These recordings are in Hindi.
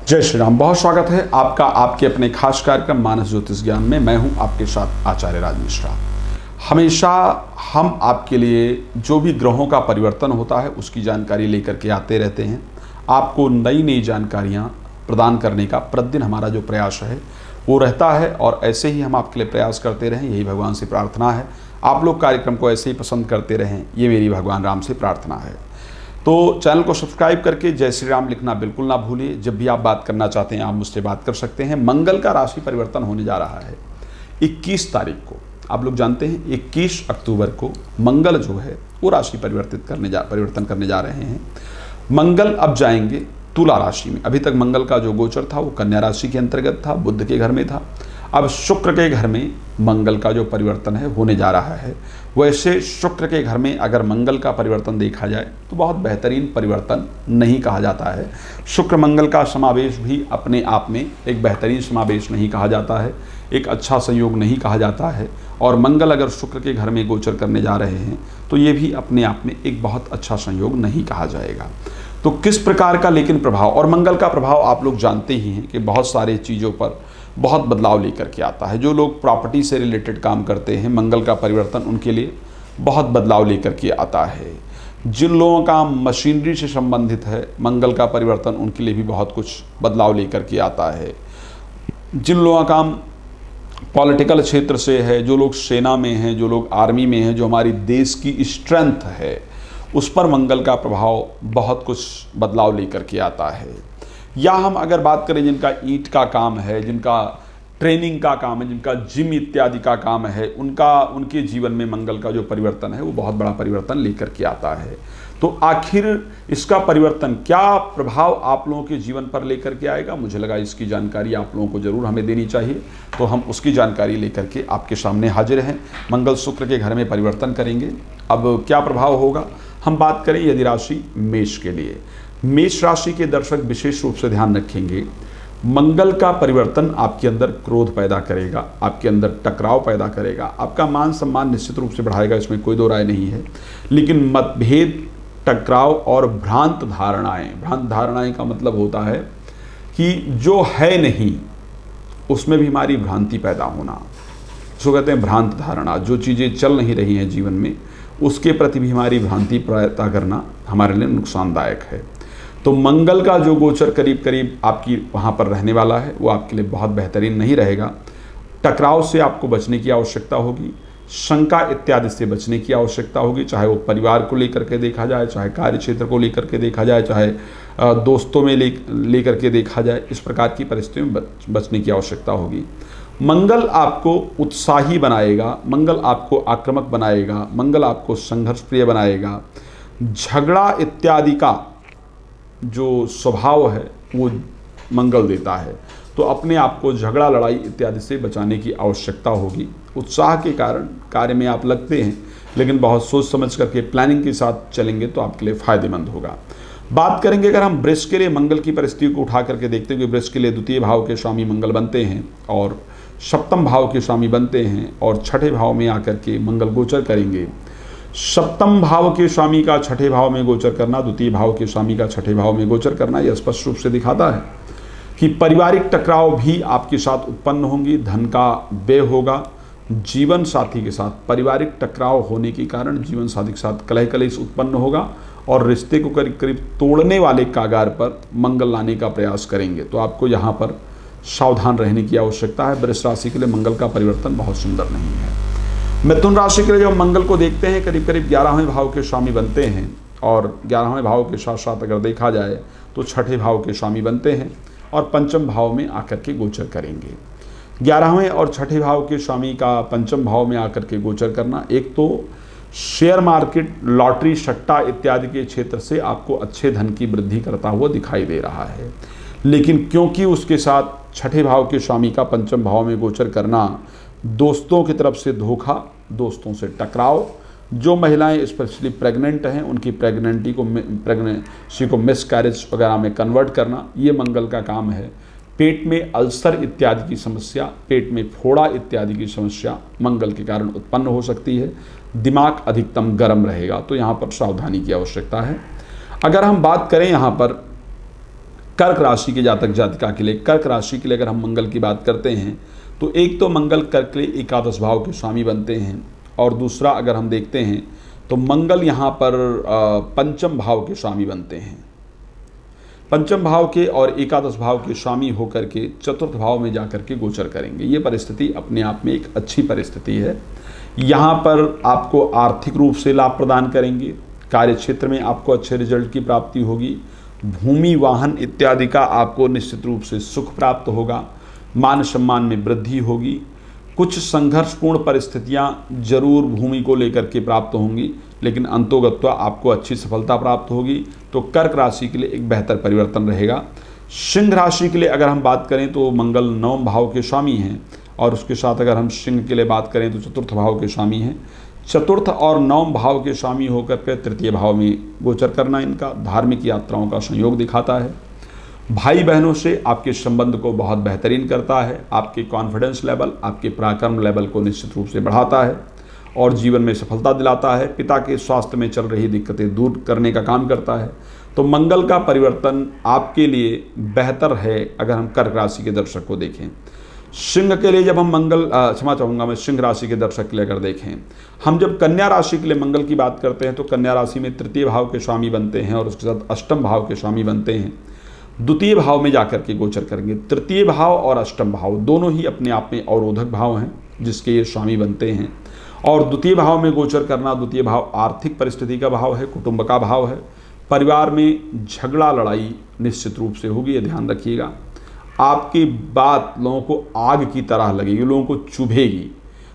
जय श्री राम। बहुत स्वागत है आपका आपके अपने खास कार्यक्रम मानस ज्योतिष ज्ञान में। मैं हूं आपके साथ आचार्य राज मिश्रा। हमेशा हम आपके लिए जो भी ग्रहों का परिवर्तन होता है उसकी जानकारी लेकर के आते रहते हैं। आपको नई नई जानकारियां प्रदान करने का प्रतिदिन हमारा जो प्रयास है वो रहता है और ऐसे ही हम आपके लिए प्रयास करते रहें, यही भगवान से प्रार्थना है। आप लोग कार्यक्रम को ऐसे ही पसंद करते रहें, ये मेरी भगवान राम से प्रार्थना है। तो चैनल को सब्सक्राइब करके जय श्री राम लिखना बिल्कुल ना भूलिए। जब भी आप बात करना चाहते हैं आप मुझसे बात कर सकते हैं। मंगल का राशि परिवर्तन होने जा रहा है 21 तारीख को। आप लोग जानते हैं 21 अक्टूबर को मंगल जो है वो राशि परिवर्तन करने जा रहे हैं। मंगल अब जाएंगे तुला राशि में। अभी तक मंगल का जो गोचर था वो कन्या राशि के अंतर्गत था, बुध के घर में था। अब शुक्र के घर में मंगल का जो परिवर्तन है होने जा रहा है। वैसे शुक्र के घर में अगर मंगल का परिवर्तन देखा जाए तो बहुत बेहतरीन परिवर्तन नहीं कहा जाता है। शुक्र मंगल का समावेश भी अपने आप में एक बेहतरीन समावेश नहीं कहा जाता है, एक अच्छा संयोग नहीं कहा जाता है। और मंगल अगर शुक्र के घर में गोचर करने जा रहे हैं तो ये भी अपने आप में एक बहुत अच्छा संयोग नहीं कहा जाएगा। तो किस प्रकार का लेकिन प्रभाव, और मंगल का प्रभाव आप लोग जानते ही हैं कि बहुत सारे चीज़ों पर बहुत बदलाव लेकर के आता है। जो लोग प्रॉपर्टी से रिलेटेड काम करते हैं मंगल का परिवर्तन उनके लिए बहुत बदलाव लेकर के आता है। जिन लोगों का मशीनरी से संबंधित है मंगल का परिवर्तन उनके लिए भी बहुत कुछ बदलाव लेकर के आता है। जिन लोगों का काम पॉलिटिकल क्षेत्र से है, जो लोग सेना में हैं, जो लोग आर्मी में हैं, जो हमारी देश की स्ट्रेंथ है उस पर मंगल का प्रभाव बहुत कुछ बदलाव लेकर के आता है। या हम अगर बात करें जिनका ईंट का काम है, जिनका ट्रेनिंग का काम है, जिनका जिम इत्यादि का काम है, उनके जीवन में मंगल का जो परिवर्तन है वो बहुत बड़ा परिवर्तन लेकर के आता है। तो आखिर इसका परिवर्तन क्या प्रभाव आप लोगों के जीवन पर लेकर के आएगा, मुझे लगा इसकी जानकारी आप लोगों को ज़रूर हमें देनी चाहिए। तो हम उसकी जानकारी लेकर के आपके सामने हाजिर हैं। मंगल शुक्र के घर में परिवर्तन करेंगे। अब क्या प्रभाव होगा, हम बात करें यदि राशि मेष के लिए। मेष राशि के दर्शक विशेष रूप से ध्यान रखेंगे, मंगल का परिवर्तन आपके अंदर क्रोध पैदा करेगा, आपके अंदर टकराव पैदा करेगा, आपका मान सम्मान निश्चित रूप से बढ़ाएगा, इसमें कोई दो राय नहीं है। लेकिन मतभेद, टकराव और भ्रांत धारणाएं का मतलब होता है कि जो है नहीं उसमें भी हमारी भ्रांति पैदा होना, उसको कहते हैं भ्रांत धारणा। जो चीज़ें चल नहीं रही हैं जीवन में उसके प्रति भी हमारी भ्रांति पैदा करना हमारे लिए नुकसानदायक है। तो मंगल का जो गोचर करीब करीब आपकी वहाँ पर रहने वाला है वो आपके लिए बहुत बेहतरीन नहीं रहेगा। टकराव से आपको बचने की आवश्यकता होगी, शंका इत्यादि से बचने की आवश्यकता होगी, चाहे वो परिवार को लेकर के देखा जाए, चाहे कार्य क्षेत्र को लेकर के देखा जाए, चाहे दोस्तों में लेकर के देखा जाए। इस प्रकार की परिस्थितियों में बचने की आवश्यकता होगी। मंगल आपको उत्साही बनाएगा, मंगल आपको आक्रामक बनाएगा, मंगल आपको संघर्ष प्रिय बनाएगा। झगड़ा इत्यादि का जो स्वभाव है वो मंगल देता है, तो अपने आप को झगड़ा लड़ाई इत्यादि से बचाने की आवश्यकता होगी। उत्साह के कारण कार्य में आप लगते हैं लेकिन बहुत सोच समझ करके प्लानिंग के साथ चलेंगे तो आपके लिए फ़ायदेमंद होगा। बात करेंगे अगर हम वृष के लिए मंगल की परिस्थिति को उठा करके देखते हैं कि वृष के लिए द्वितीय भाव के स्वामी मंगल बनते हैं और सप्तम भाव के स्वामी बनते हैं और छठे भाव में आकर के मंगल गोचर करेंगे। सप्तम भाव के स्वामी का छठे भाव में गोचर करना, द्वितीय भाव के स्वामी का छठे भाव में गोचर करना, यह स्पष्ट रूप से दिखाता है कि पारिवारिक टकराव भी आपके साथ उत्पन्न होंगी, धन का व्यय होगा। जीवन साथी के साथ पारिवारिक टकराव होने के कारण जीवन साथी के साथ कलह कलेश उत्पन्न होगा और रिश्ते को करीब करीब तोड़ने वाले कागार पर मंगल लाने का प्रयास करेंगे। तो आपको यहाँ पर सावधान रहने की आवश्यकता है। वृष राशि के लिए मंगल का परिवर्तन बहुत सुंदर नहीं है। मिथुन राशि के लिए जब मंगल को देखते हैं करीब करीब 11वें भाव के स्वामी बनते हैं और 11वें भाव के साथ साथ अगर देखा जाए तो छठे भाव के स्वामी बनते हैं और पंचम भाव में आकर के गोचर करेंगे। 11वें और छठे भाव के स्वामी का पंचम भाव में आकर के गोचर करना, एक तो शेयर मार्केट, लॉटरी, सट्टा इत्यादि के क्षेत्र से आपको अच्छे धन की वृद्धि करता हुआ दिखाई दे रहा है। लेकिन क्योंकि उसके साथ छठे भाव के स्वामी का पंचम भाव में गोचर करना, दोस्तों की तरफ से धोखा, दोस्तों से टकराव, जो महिलाएं स्पेशली प्रेग्नेंट हैं उनकी प्रेगनेंसी को मिसकैरेज वगैरह में कन्वर्ट करना, ये मंगल का काम है। पेट में अल्सर इत्यादि की समस्या, पेट में फोड़ा इत्यादि की समस्या मंगल के कारण उत्पन्न हो सकती है। दिमाग अधिकतम गर्म रहेगा, तो यहाँ पर सावधानी की आवश्यकता है। अगर हम बात करें यहाँ पर कर्क राशि के जातक जातिका के लिए, कर्क राशि के लिए अगर हम मंगल की बात करते हैं तो एक तो मंगल कर्क के लिए एकादश भाव के स्वामी बनते हैं, और दूसरा अगर हम देखते हैं तो मंगल यहाँ पर पंचम भाव के स्वामी बनते हैं। पंचम भाव के और एकादश भाव के स्वामी होकर के चतुर्थ भाव में जाकर के गोचर करेंगे। ये परिस्थिति अपने आप में एक अच्छी परिस्थिति है। यहाँ पर आपको आर्थिक रूप से लाभ प्रदान करेंगे, कार्य क्षेत्र में आपको अच्छे रिजल्ट की प्राप्ति होगी, भूमि वाहन इत्यादि का आपको निश्चित रूप से सुख प्राप्त होगा, मान सम्मान में वृद्धि होगी। कुछ संघर्षपूर्ण परिस्थितियां जरूर भूमि को लेकर के प्राप्त होंगी, लेकिन अंतोगत्वा आपको अच्छी सफलता प्राप्त होगी। तो कर्क राशि के लिए एक बेहतर परिवर्तन रहेगा। सिंह राशि के लिए अगर हम बात करें तो मंगल नवम भाव के स्वामी हैं, और उसके साथ अगर हम सिंह के लिए बात करें तो चतुर्थ भाव के स्वामी हैं। चतुर्थ और नवम भाव के स्वामी होकर के तृतीय भाव में गोचर करना इनका धार्मिक यात्राओं का संयोग दिखाता है। भाई बहनों से आपके संबंध को बहुत बेहतरीन करता है, आपके कॉन्फिडेंस लेवल, आपके पराक्रम लेवल को निश्चित रूप से बढ़ाता है और जीवन में सफलता दिलाता है। पिता के स्वास्थ्य में चल रही दिक्कतें दूर करने का काम करता है। तो मंगल का परिवर्तन आपके लिए बेहतर है अगर हम कर्क राशि के दर्शक को देखें। सिंह के लिए जब हम क्षमा चाहूँगा मैं, सिंह राशि के दर्शक के लिए अगर देखें, हम जब कन्या राशि के लिए मंगल की बात करते हैं तो कन्या राशि में तृतीय भाव के स्वामी बनते हैं और उसके साथ अष्टम भाव के स्वामी बनते हैं। द्वितीय भाव में जाकर के गोचर करेंगे। तृतीय भाव और अष्टम भाव दोनों ही अपने आप में अवरोधक भाव हैं जिसके ये स्वामी बनते हैं। और द्वितीय भाव में गोचर करना, द्वितीय भाव आर्थिक परिस्थिति का भाव है, कुटुंब का भाव है। परिवार में झगड़ा लड़ाई निश्चित रूप से होगी, ये ध्यान रखिएगा। आपकी बात लोगों को आग की तरह लगेगी, लोगों को चुभेगी।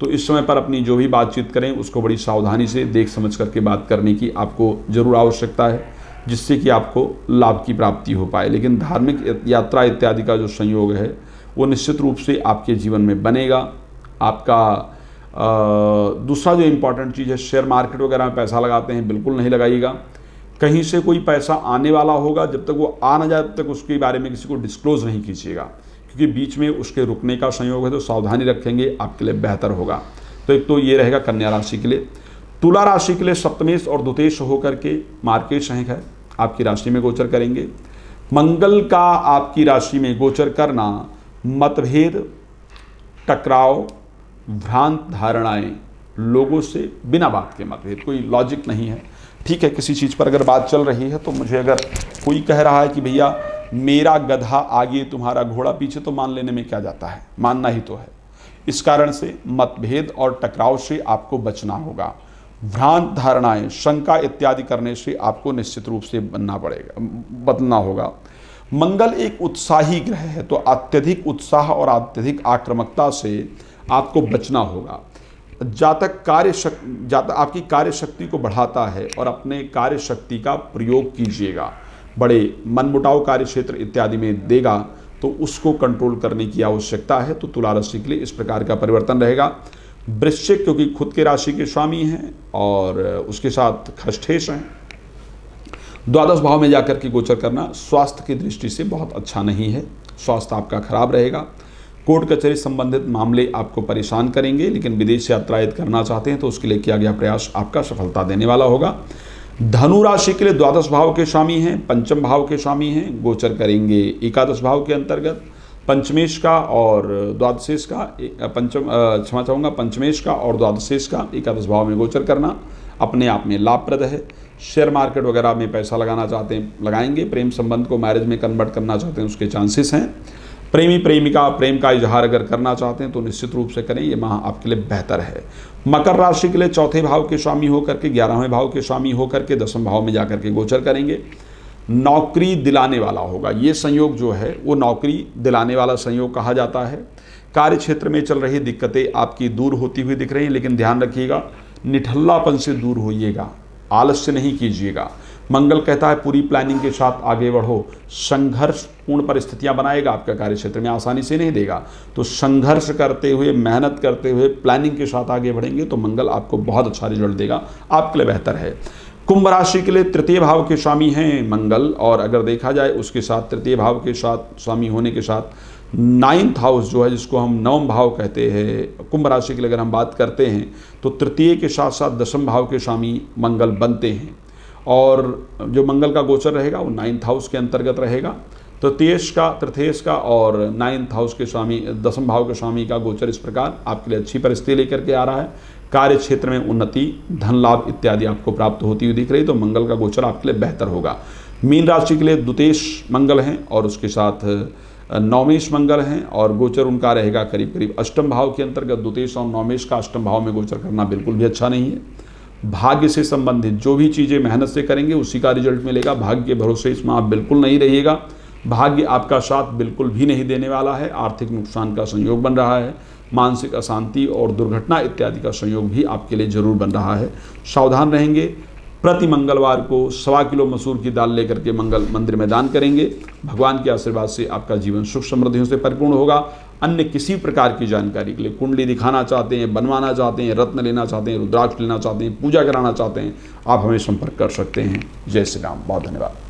तो इस समय पर अपनी जो भी बातचीत करें उसको बड़ी सावधानी से देख समझ करके बात करने की आपको ज़रूर आवश्यकता है, जिससे कि आपको लाभ की प्राप्ति हो पाए। लेकिन धार्मिक यात्रा इत्यादि का जो संयोग है वो निश्चित रूप से आपके जीवन में बनेगा। आपका दूसरा जो इम्पोर्टेंट चीज़ है, शेयर मार्केट वगैरह में पैसा लगाते हैं बिल्कुल नहीं लगाइएगा। कहीं से कोई पैसा आने वाला होगा, जब तक वो आ ना जाए तब तक उसके बारे में किसी को डिस्क्लोज नहीं कीजिएगा, क्योंकि बीच में उसके रुकने का संयोग है। तो सावधानी रखेंगे आपके लिए बेहतर होगा। तो एक तो ये रहेगा कन्या राशि के लिए। तुला राशि के लिए सप्तमेश और द्वितेश होकर के मार्केट शंख है आपकी राशि में गोचर करेंगे। मंगल का आपकी राशि में गोचर करना मतभेद, टकराव, भ्रांत धारणाएं, लोगों से बिना बात के मतभेद, कोई लॉजिक नहीं है। ठीक है, किसी चीज़ पर अगर बात चल रही है तो मुझे अगर कोई कह रहा है कि भैया मेरा गधा आगे तुम्हारा घोड़ा पीछे, तो मान लेने में क्या जाता है, मानना ही तो है। इस कारण से मतभेद और टकराव से आपको बचना होगा। भ्रांत धारणाएं, शंका इत्यादि करने से आपको निश्चित रूप से बदलना होगा। मंगल एक उत्साही ग्रह है, तो अत्यधिक उत्साह और अत्यधिक आक्रामकता से आपको बचना होगा। जातक आपकी कार्य शक्ति को बढ़ाता है और अपने कार्य शक्ति का प्रयोग कीजिएगा। बड़े मनमुटाव कार्य क्षेत्र इत्यादि में देगा तो उसको कंट्रोल करने की आवश्यकता है। तो तुला राशि के लिए इस प्रकार का परिवर्तन रहेगा। वृश्चिक क्योंकि खुद के राशि के स्वामी हैं और उसके साथ खष्ठेश हैं, द्वादश भाव में जाकर के गोचर करना स्वास्थ्य की दृष्टि से बहुत अच्छा नहीं है। स्वास्थ्य आपका खराब रहेगा। कोर्ट कचहरी संबंधित मामले आपको परेशान करेंगे, लेकिन विदेश यात्राएं करना चाहते हैं तो उसके लिए किया गया प्रयास आपका सफलता देने वाला होगा। धनु राशि के लिए द्वादश भाव के स्वामी हैं, पंचम भाव के स्वामी हैं, गोचर करेंगे एकादश भाव के अंतर्गत। पंचमेश का और द्वादशेश का पंचमेश का और द्वादशेश का एकादश भाव में गोचर करना अपने आप में लाभप्रद है। शेयर मार्केट वगैरह में पैसा लगाना चाहते हैं लगाएंगे। प्रेम संबंध को मैरिज में कन्वर्ट करना चाहते हैं उसके चांसेस हैं। प्रेमी प्रेमिका प्रेम का इजहार अगर करना चाहते हैं तो निश्चित रूप से करें, ये माह आपके लिए बेहतर है। मकर राशि के लिए चौथे भाव के स्वामी होकर के 11वें भाव के स्वामी होकर के 10वें भाव में जाकर के गोचर करेंगे। नौकरी दिलाने वाला होगा। ये संयोग जो है वो नौकरी दिलाने वाला संयोग कहा जाता है। कार्य क्षेत्र में चल रही दिक्कतें आपकी दूर होती हुई दिख रही हैं, लेकिन ध्यान रखिएगा निठल्लापन से दूर होइएगा, आलस्य नहीं कीजिएगा। मंगल कहता है पूरी प्लानिंग के साथ आगे बढ़ो। संघर्षपूर्ण परिस्थितियां बनाएगा, आपका कार्य क्षेत्र में आसानी से नहीं देगा। तो संघर्ष करते हुए, मेहनत करते हुए, प्लानिंग के साथ आगे बढ़ेंगे तो मंगल आपको बहुत अच्छा रिजल्ट देगा, आपके लिए बेहतर है। कुंभ राशि के लिए तृतीय भाव के स्वामी हैं मंगल, और अगर देखा जाए उसके साथ तृतीय भाव के साथ स्वामी होने के साथ 9th हाउस जो है, जिसको हम नवम भाव कहते हैं, कुंभ राशि के लिए अगर हम बात करते हैं तो तृतीय के साथ साथ 10वें भाव के स्वामी मंगल बनते हैं। और जो मंगल का गोचर रहेगा वो 9th हाउस के अंतर्गत रहेगा। तृतीयेश का और 9th हाउस के स्वामी, 10वें भाव के स्वामी का गोचर इस प्रकार आपके लिए अच्छी परिस्थिति लेकर के आ रहा है। कार्य क्षेत्र में उन्नति, धन लाभ इत्यादि आपको प्राप्त होती हुई दिख रही, तो मंगल का गोचर आपके लिए बेहतर होगा। मीन राशि के लिए द्वितीयेश मंगल हैं और उसके साथ नौमेश मंगल हैं और गोचर उनका रहेगा करीब करीब अष्टम भाव के अंतर्गत। द्वितीयेश और नौमेश का अष्टम भाव में गोचर करना बिल्कुल भी अच्छा नहीं है। भाग्य से संबंधित जो भी चीज़ें मेहनत से करेंगे उसी का रिजल्ट मिलेगा। भाग्य के भरोसे इसमें आप बिल्कुल नहीं रहिएगा। भाग्य आपका साथ बिल्कुल भी नहीं देने वाला है। आर्थिक नुकसान का संयोग बन रहा है। मानसिक अशांति और दुर्घटना इत्यादि का संयोग भी आपके लिए जरूर बन रहा है। सावधान रहेंगे। प्रति मंगलवार को 1.25 किलो मसूर की दाल लेकर के मंगल मंदिर में दान करेंगे। भगवान के आशीर्वाद से आपका जीवन सुख समृद्धियों से परिपूर्ण होगा। अन्य किसी प्रकार की जानकारी के लिए, कुंडली दिखाना चाहते हैं, बनवाना चाहते हैं, रत्न लेना चाहते हैं, रुद्राक्ष लेना चाहते हैं, पूजा कराना चाहते हैं, आप हमें संपर्क कर सकते हैं। जय श्री राम। बहुत धन्यवाद।